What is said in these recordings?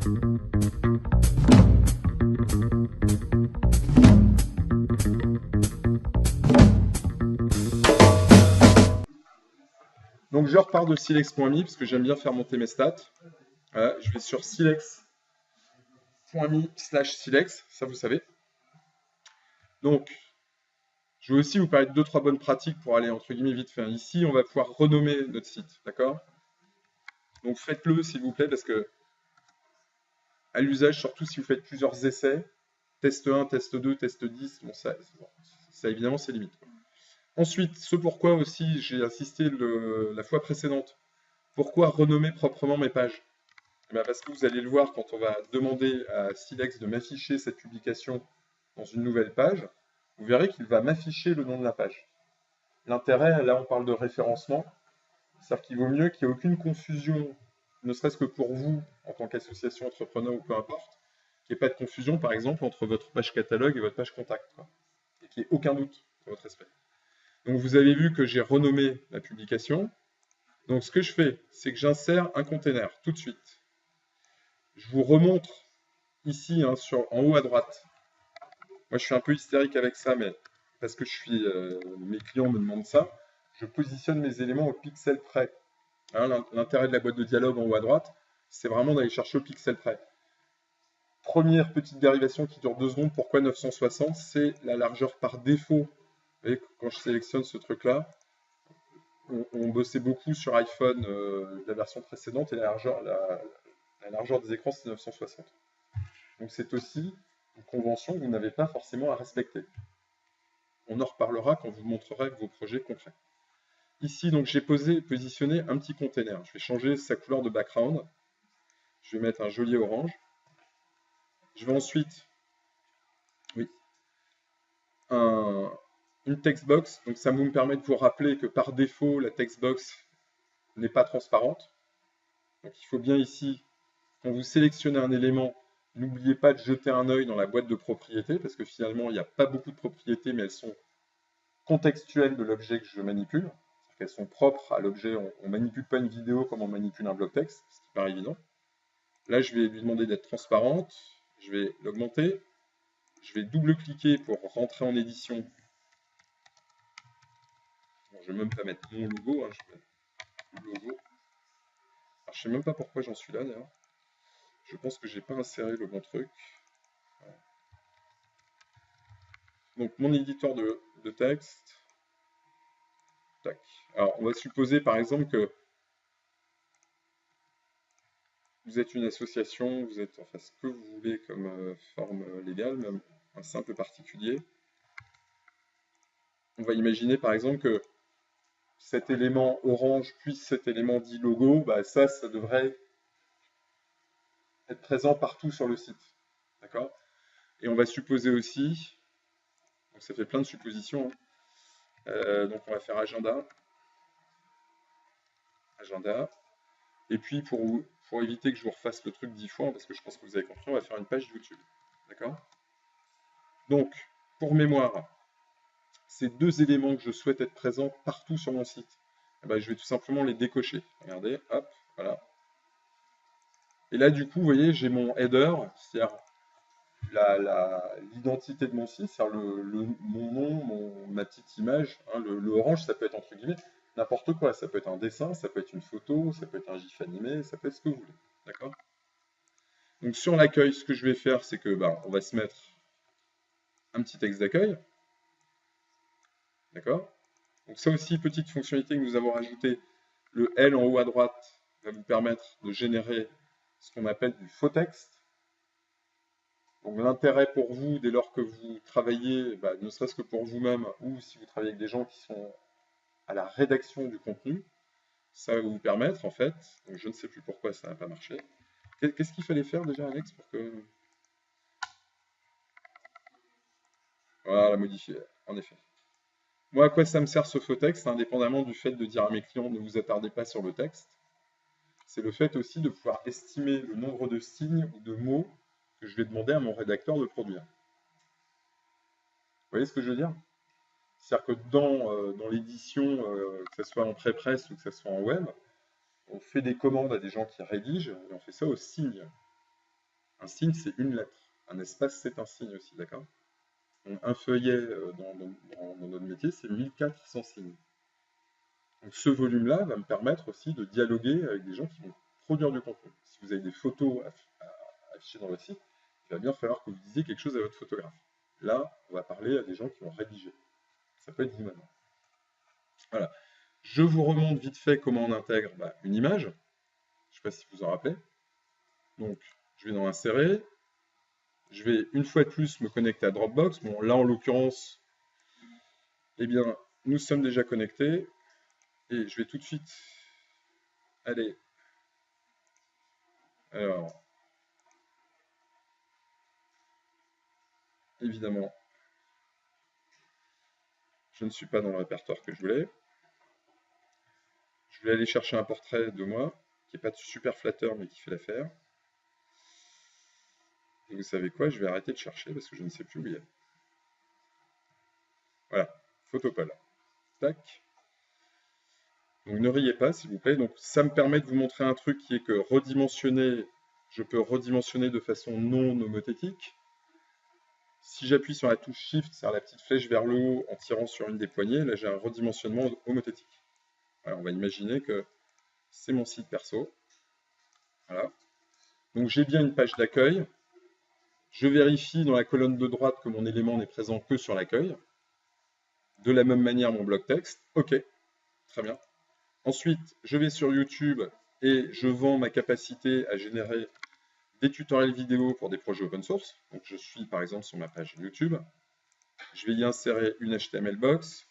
Donc je repars de silex.me parce que j'aime bien faire monter mes stats. Voilà, je vais sur silex.me/silex, ça vous savez. Donc, je vais aussi vous parler de 2-3 bonnes pratiques pour aller entre guillemets vite fait. Ici, on va pouvoir renommer notre site, d'accord? Donc faites-le s'il vous plaît, parce que à l'usage, surtout si vous faites plusieurs essais, test 1, test 2, test 10, bon, ça évidemment c'est limite. Ensuite, ce pourquoi aussi j'ai insisté la fois précédente. Pourquoi renommer proprement mes pages? Eh bien parce que vous allez le voir quand on va demander à Silex de m'afficher cette publication dans une nouvelle page, vous verrez qu'il va m'afficher le nom de la page. L'intérêt, là on parle de référencement, c'est-à-dire qu'il vaut mieux qu'il n'y ait aucune confusion, ne serait-ce que pour vous, en tant qu'association, entrepreneur ou peu importe, qu'il n'y ait pas de confusion, par exemple, entre votre page catalogue et votre page contact, quoi. Et qu'il n'y ait aucun doute à votre respect. Donc vous avez vu que j'ai renommé la publication. Donc ce que je fais, c'est que j'insère un container tout de suite. Je vous remontre ici, hein, en haut à droite. Moi je suis un peu hystérique avec ça, mais parce que mes clients me demandent ça, je positionne mes éléments au pixel près. Hein, l'intérêt de la boîte de dialogue en haut à droite, c'est vraiment d'aller chercher au pixel près. Première petite dérivation qui dure 2 secondes, pourquoi 960? C'est la largeur par défaut. Vous voyez, quand je sélectionne ce truc-là, on bossait beaucoup sur iPhone, la version précédente, et la largeur des écrans, c'est 960. Donc c'est aussi une convention que vous n'avez pas forcément à respecter. On en reparlera quand je vous montrerai vos projets concrets. Ici, donc, j'ai positionné un petit container. Je vais changer sa couleur de background. Je vais mettre un joli orange. Je vais ensuite, oui, une textbox. Donc ça va me permettre de vous rappeler que par défaut, la textbox n'est pas transparente. Donc il faut bien ici, quand vous sélectionnez un élément, n'oubliez pas de jeter un œil dans la boîte de propriétés, parce que finalement, il n'y a pas beaucoup de propriétés, mais elles sont contextuelles de l'objet que je manipule. Elles sont propres à l'objet. On ne manipule pas une vidéo comme on manipule un bloc texte, ce qui paraît évident. Là, je vais lui demander d'être transparente. Je vais l'augmenter. Je vais double-cliquer pour rentrer en édition. Bon, je ne vais même pas mettre mon logo. Hein, je vais mettre le logo. Alors, je ne sais même pas pourquoi j'en suis là, d'ailleurs. Je pense que je n'ai pas inséré le bon truc. Voilà. Donc, mon éditeur de texte. Tac. Alors, on va supposer, par exemple, que vous êtes une association, vous êtes enfin ce que vous voulez comme forme légale, même un simple particulier. On va imaginer par exemple que cet élément orange puis cet élément dit logo, bah ça devrait être présent partout sur le site. D'accord? Et on va supposer aussi, donc ça fait plein de suppositions, hein. Donc on va faire agenda. Agenda. Et puis pour éviter que je vous refasse le truc 10 fois, parce que je pense que vous avez compris, on va faire une page YouTube. D'accord? Donc, pour mémoire, ces deux éléments que je souhaite être présents partout sur mon site, eh ben, je vais tout simplement les décocher. Regardez, hop, voilà. Et là, du coup, vous voyez, j'ai mon header, c'est-à-dire l'identité de mon site, c'est-à-dire mon nom, ma petite image. Hein, le orange, ça peut être entre guillemets n'importe quoi. Ça peut être un dessin, ça peut être une photo, ça peut être un gif animé, ça peut être ce que vous voulez. D'accord? Donc sur l'accueil, ce que je vais faire, c'est que on va se mettre un petit texte d'accueil. D'accord? Donc ça aussi, petite fonctionnalité que nous avons rajoutée, le L en haut à droite va vous permettre de générer ce qu'on appelle du faux texte. Donc l'intérêt pour vous, dès lors que vous travaillez, ne serait-ce que pour vous-même, ou si vous travaillez avec des gens qui sont à la rédaction du contenu, ça va vous permettre en fait, donc je ne sais plus pourquoi ça n'a pas marché. Qu'est-ce qu'il fallait faire déjà Alex pour que... Voilà, modifier, en effet. Moi, à quoi ça me sert ce faux texte, indépendamment du fait de dire à mes clients ne vous attardez pas sur le texte, c'est le fait aussi de pouvoir estimer le nombre de signes ou de mots que je vais demander à mon rédacteur de produire. Vous voyez ce que je veux dire? C'est-à-dire que dans l'édition, que ce soit en pré-presse ou que ce soit en web, on fait des commandes à des gens qui rédigent et on fait ça au signe. Un signe, c'est une lettre. Un espace, c'est un signe aussi, d'accord? Un feuillet dans notre métier, c'est 1400 signes. Donc ce volume-là va me permettre aussi de dialoguer avec des gens qui vont produire du contenu. Si vous avez des photos affichées dans votre site, il va bien falloir que vous disiez quelque chose à votre photographe. Là, on va parler à des gens qui vont rédiger. Ça peut être vous maintenant. Voilà. Je vous remonte vite fait comment on intègre une image. Je ne sais pas si vous en rappelez. Donc, je vais dans Insérer. Je vais une fois de plus me connecter à Dropbox. Bon, là, en l'occurrence, eh bien, nous sommes déjà connectés. Et je vais tout de suite aller. Alors, évidemment, je ne suis pas dans le répertoire que je voulais. Je vais aller chercher un portrait de moi, qui n'est pas super flatteur, mais qui fait l'affaire. Et vous savez quoi? Je vais arrêter de chercher parce que je ne sais plus où il est. Voilà, Photopol. Tac. Donc ne riez pas, s'il vous plaît. Donc ça me permet de vous montrer un truc qui est que redimensionner, je peux redimensionner de façon non homothétique. Si j'appuie sur la touche Shift, c'est-à-dire la petite flèche vers le haut en tirant sur une des poignées, là j'ai un redimensionnement homothétique. Alors, on va imaginer que c'est mon site perso. Voilà. Donc j'ai bien une page d'accueil. Je vérifie dans la colonne de droite que mon élément n'est présent que sur l'accueil. De la même manière, mon bloc texte. OK, très bien. Ensuite, je vais sur YouTube et je vends ma capacité à générer des tutoriels vidéo pour des projets open source. Donc je suis par exemple sur ma page YouTube. Je vais y insérer une HTML box.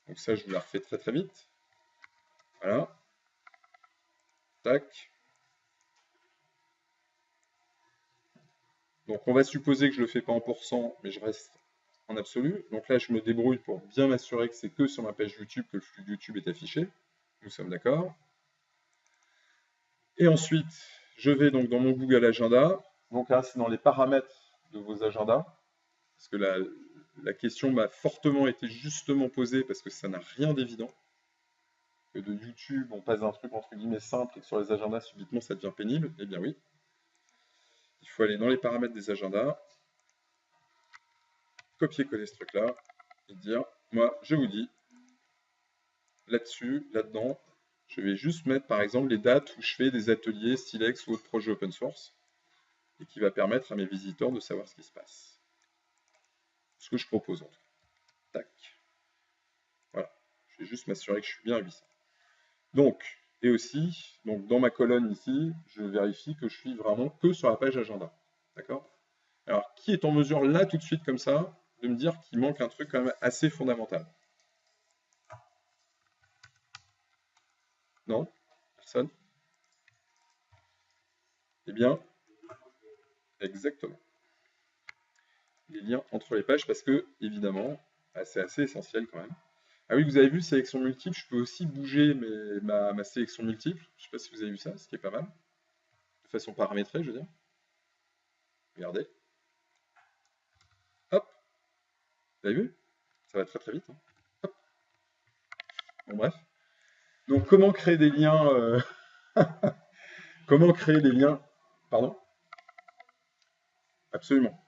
Donc ça, je vous la refais très très vite. Voilà. Tac. Donc on va supposer que je ne le fais pas en pourcent, mais je reste en absolu. Donc là, je me débrouille pour bien m'assurer que c'est que sur ma page YouTube que le flux YouTube est affiché. Nous sommes d'accord. Et ensuite, je vais donc dans mon Google Agenda. Donc là, c'est dans les paramètres de vos agendas. Parce que la question m'a fortement été justement posée parce que ça n'a rien d'évident. Que de YouTube, on passe d'un truc entre guillemets simple et que sur les agendas, subitement, ça devient pénible. Eh bien oui. Il faut aller dans les paramètres des agendas, copier-coller ce truc-là et dire, moi, je vous dis, là-dessus, là-dedans, je vais juste mettre par exemple les dates où je fais des ateliers, Silex ou autres projets open source et qui va permettre à mes visiteurs de savoir ce qui se passe. Ce que je propose en tout cas. Tac. Voilà. Je vais juste m'assurer que je suis bien à 800. Donc, et aussi, donc dans ma colonne ici, je vérifie que je suis vraiment que sur la page agenda. D'accord? Alors, qui est en mesure là tout de suite comme ça de me dire qu'il manque un truc quand même assez fondamental? Non? Personne? Eh bien, exactement. Les liens entre les pages parce que, évidemment, c'est assez essentiel quand même. Ah oui, vous avez vu, sélection multiple, je peux aussi bouger ma sélection multiple. Je ne sais pas si vous avez vu ça, ce qui est pas mal. De façon paramétrée, je veux dire. Regardez. Hop. Vous avez vu? Ça va très très vite. Hein. Hop. Bon, bref. Donc, comment créer des liens Comment créer des liens Pardon? Absolument.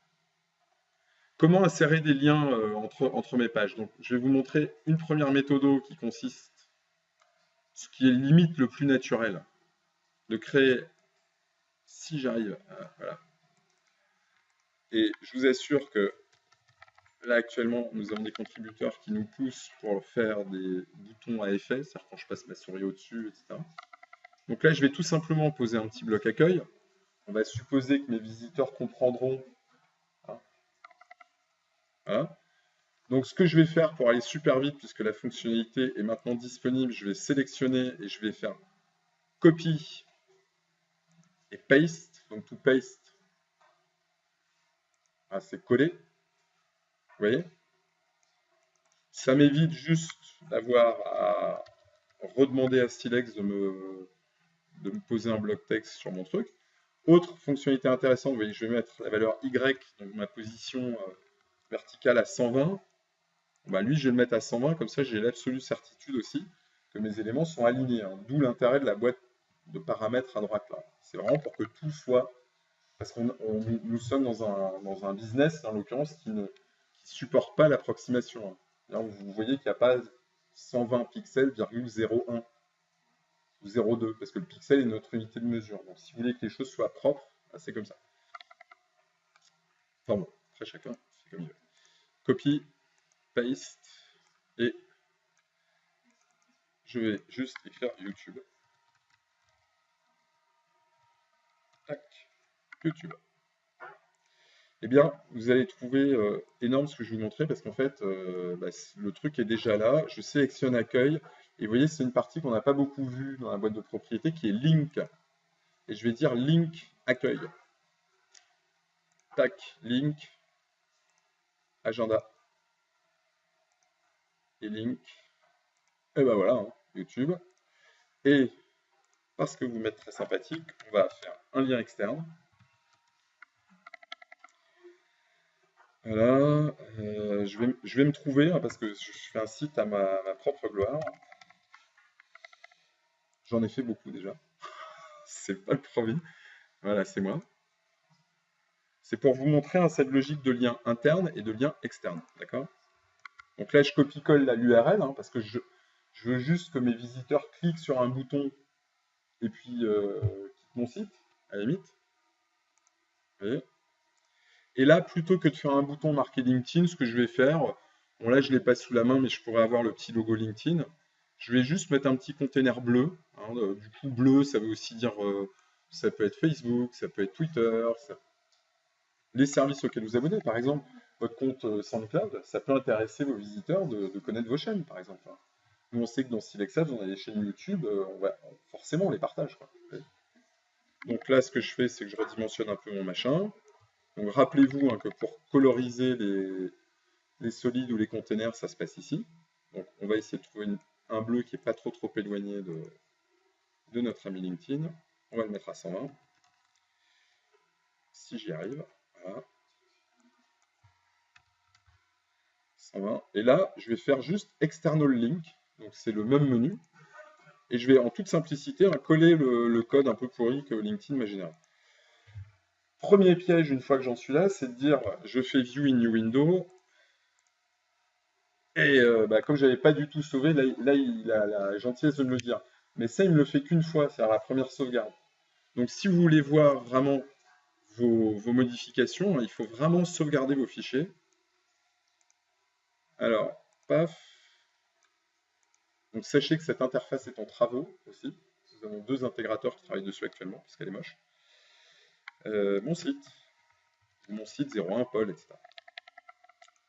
Comment insérer des liens entre mes pages? Donc, je vais vous montrer une première méthode qui consiste, ce qui est limite le plus naturel, de créer, si j'arrive, voilà. Et je vous assure que là actuellement, nous avons des contributeurs qui nous poussent pour faire des boutons à effet, c'est-à-dire quand je passe ma souris au-dessus, etc. Donc là, je vais tout simplement poser un petit bloc accueil. On va supposer que mes visiteurs comprendront. Hein, voilà. Donc ce que je vais faire pour aller super vite, puisque la fonctionnalité est maintenant disponible, je vais sélectionner et je vais faire copy et paste. Donc to paste, c'est coller. Vous voyez? Ça m'évite juste d'avoir à redemander à Stylex de me poser un bloc texte sur mon truc. Autre fonctionnalité intéressante, vous voyez, je vais mettre la valeur Y, donc ma position verticale à 120. Lui, je vais le mettre à 120, comme ça j'ai l'absolue certitude aussi que mes éléments sont alignés. Hein. D'où l'intérêt de la boîte de paramètres à droite là. C'est vraiment pour que tout soit Parce nous sommes dans un business, en l'occurrence, qui ne supporte pas l'approximation. Hein. Là, vous voyez qu'il n'y a pas 120 pixels, 0,01 ou 0,2, parce que le pixel est notre unité de mesure. Donc, si vous voulez que les choses soient propres, c'est comme ça. Enfin bon, après chacun fait comme il veut. Copy, paste, et je vais juste écrire YouTube. Tac, YouTube. Eh bien, vous allez trouver énorme ce que je vais vous montrer parce qu'en fait, le truc est déjà là. Je sélectionne accueil et vous voyez, c'est une partie qu'on n'a pas beaucoup vue dans la boîte de propriété qui est link. Et je vais dire link accueil. Tac, link, agenda. Et link. Et ben voilà, hein, YouTube. Et parce que vous m'êtes très sympathique, on va faire un lien externe. Voilà, je vais me trouver, hein, parce que je fais un site à ma propre gloire. J'en ai fait beaucoup déjà. C'est pas le premier. Voilà, c'est moi. C'est pour vous montrer cette logique de lien interne et de lien externe. D'accord? Donc là, je copie-colle l'URL, hein, parce que je veux juste que mes visiteurs cliquent sur un bouton et puis quittent mon site, à la limite. Vous voyez? Et là, plutôt que de faire un bouton marqué LinkedIn, ce que je vais faire, bon là je ne l'ai pas sous la main, mais je pourrais avoir le petit logo LinkedIn. Je vais juste mettre un petit container bleu. Hein, du coup, bleu, ça veut aussi dire, ça peut être Facebook, ça peut être Twitter, les services auxquels vous abonnez. Par exemple, votre compte SoundCloud, ça peut intéresser vos visiteurs de connaître vos chaînes, par exemple. Nous, on sait que dans Silexab, on a des chaînes YouTube, forcément, on les partage, quoi. Donc là, ce que je fais, c'est que je redimensionne un peu mon machin. Donc rappelez-vous, hein, que pour coloriser les solides ou les containers, ça se passe ici. Donc on va essayer de trouver un bleu qui n'est pas trop éloigné de notre ami LinkedIn. On va le mettre à 120. Si j'y arrive, voilà. 120. Et là, je vais faire juste external link. Donc c'est le même menu. Et je vais en toute simplicité coller le code un peu pourri que LinkedIn m'a généré. Premier piège, une fois que j'en suis là, c'est de dire je fais view in new window. Et comme je n'avais pas du tout sauvé, là, il a la gentillesse de me le dire. Mais ça, il ne me le fait qu'une fois, c'est à la première sauvegarde. Donc si vous voulez voir vraiment vos modifications, il faut vraiment sauvegarder vos fichiers. Alors, paf. Donc sachez que cette interface est en travaux aussi. Nous avons 2 intégrateurs qui travaillent dessus actuellement, parce qu'elle est moche. Mon site 01 Paul, etc.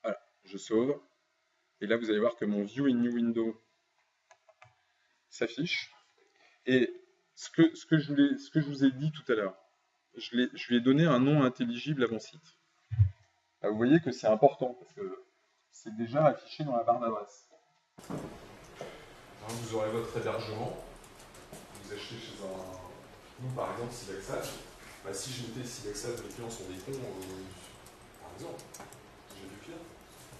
Voilà, je sauve. Et là, vous allez voir que mon View in New Window s'affiche. Et ce que je vous ai dit tout à l'heure, je lui ai donné un nom intelligible à mon site. Là, vous voyez que c'est important, parce que c'est déjà affiché dans la barre d'adresse. Vous aurez votre hébergement, vous achetez chez nous par exemple Silexab. Si je mettais Silexab, mes clients sont des cons, par exemple, j'ai vu pire,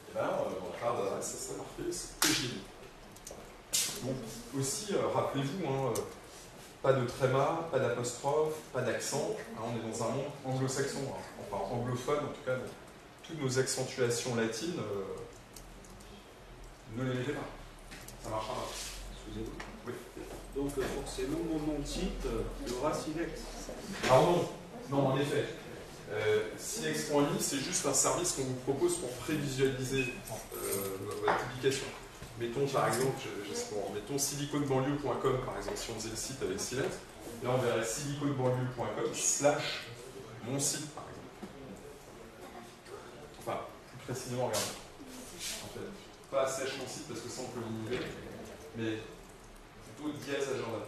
et dans la barre d'adresse, ça serait marqué, c'est TGI. Donc aussi, rappelez-vous, pas de tréma, pas d'apostrophe, pas d'accent, on est dans un monde anglo-saxon, enfin anglophone en tout cas, donc toutes nos accentuations latines, ne les mettez pas, ça marchera pas. Excusez-moi. Oui. Donc forcément, mon nom de site, il y aura Silex. Alors non, en effet. Silex.ly, c'est juste un service qu'on vous propose pour prévisualiser votre publication. Mettons par exemple, mettons siliconebanlieue.com par exemple, si on faisait le site avec Silex, là on verrait siliconebanlieue.com / mon site par exemple. Enfin, plus précisément, regardez. En fait, pas / mon site parce que ça on peut l'ignorer, mais plutôt dièse agenda.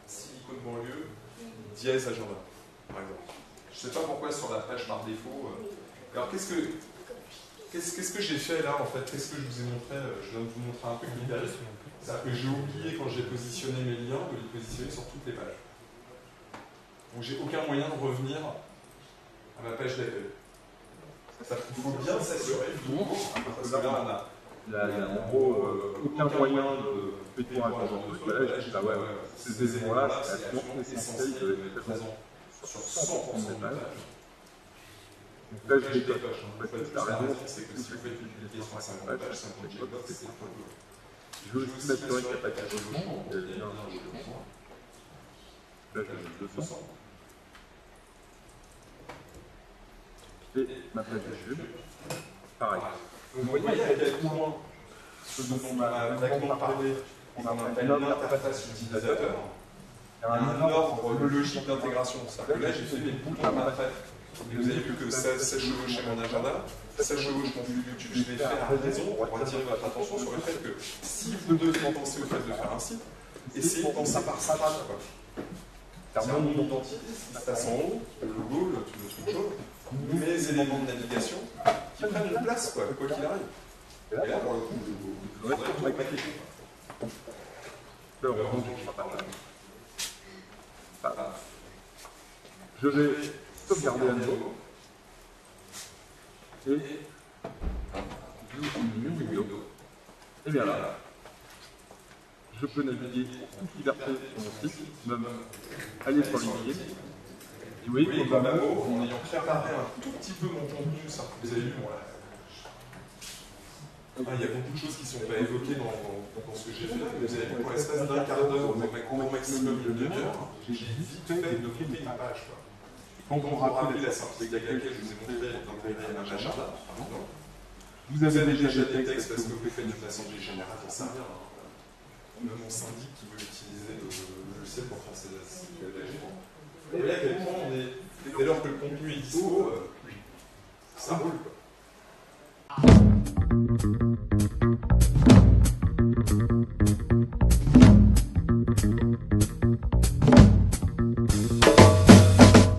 Silicone banlieue, dièse agenda, par exemple. Je ne sais pas pourquoi sur la page par défaut. Alors qu'est-ce que j'ai fait là en fait? Qu'est-ce que je vous ai montré? Je viens de vous montrer un truc d'idéal. C'est-à-dire que j'ai oublié quand j'ai positionné mes liens de les positionner sur toutes les pages. Donc j'ai aucun moyen de revenir à ma page d'accueil. Il faut bien s'assurer, parce que là on a en gros aucun moyen de fais-toi un genre de truc, là, je dis, bah ouais, ces éléments-là, c'est absolument essentiel de être présent sur 100% de mes pages. Donc là, je les coche. En fait, la raison, c'est que si vous faites une publication sur 50 pages, 50 blocs, c'est pas cool. Je veux aussi m'assurer qu'il n'y a pas de chevauchement, donc il y a bien un chevauchement. Là, je mets 200. Et ma page YouTube, pareil. Donc, vous voyez à quel point ce dont on a vaguement parlé, on appelle l'interface utilisateur, il y a un ordre logique d'intégration. C'est-à-dire que là, j'ai fait mes boutons après. Et vous avez vu que ça chevauchait mon agenda, ça chevauche mon flux YouTube. Je vais faire raison pour attirer votre attention sur le fait que si vous devez penser au fait de faire un site, essayez de penser par strate. Car mon identité, ce qui se passe en haut, le logo, le truc jaune, mes éléments de navigation qui prennent une place, quoi qu'il arrive. Et là, pour le coup, vous faudrait tout répaquer. Là, on ne sera pas là. Je vais sauvegarder à nouveau. Et je continue vidéo. Et bien là, je peux naviguer en toute liberté sur mon site, même aller sur LinkedIn. Et vous voyez, comme en ayant préparé un tout petit peu mon contenu, ça, vous avez vu, moi, il y a beaucoup de choses qui ne sont pas évoquées dans ce que j'ai fait. Vous avez vu, pour l'espace d'un quart d'heure, au maximum une demi-heure, j'ai vite fait de couper une page. Quand vous rappelez la sortie avec laquelle je vous ai montré d'intégrer un agenda, vous avez déjà des textes parce que vous faites une assemblée générale, ça sert à rien. Même mon syndic qui veut utiliser le logiciel pour faire ses agents. Vous voyez à quel point on est, dès lors que le contenu est dispo, ça roule, quoi.